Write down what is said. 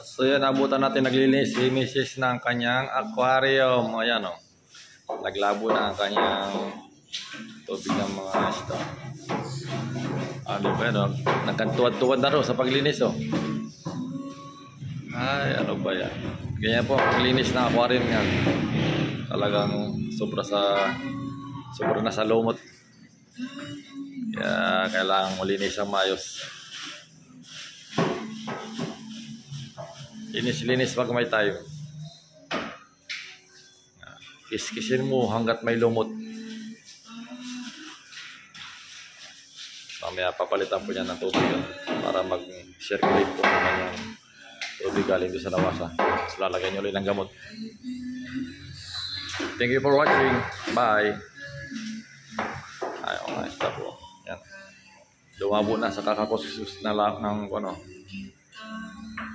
So yan, abutan natin naglilinis si Mrs. ng kanyang aquarium. Ayan o. Naglabo na ang kanyang tubig ng mga isda. Ano ba yan o? Nagkantuwad-tuwad na rin sa paglinis o. Ay, ano ba yan? Ganyan po ang paglinis ng aquarium yan. Talagang sobra na sa lumot. Kaya kailangan malinis ang maayos. Linis-linis pag may tayo. Kiskisin mo hanggat may lumot. Mamaya papalitan po niya ng tubig para mag-circulate po naman yung tubig galing doon sa nawasa. So lalagyan nyo ulit ng gamot. Thank you for watching. Bye. Ayun, stop po. Yan. Lumabo na sa kakakusus na lang ng ano.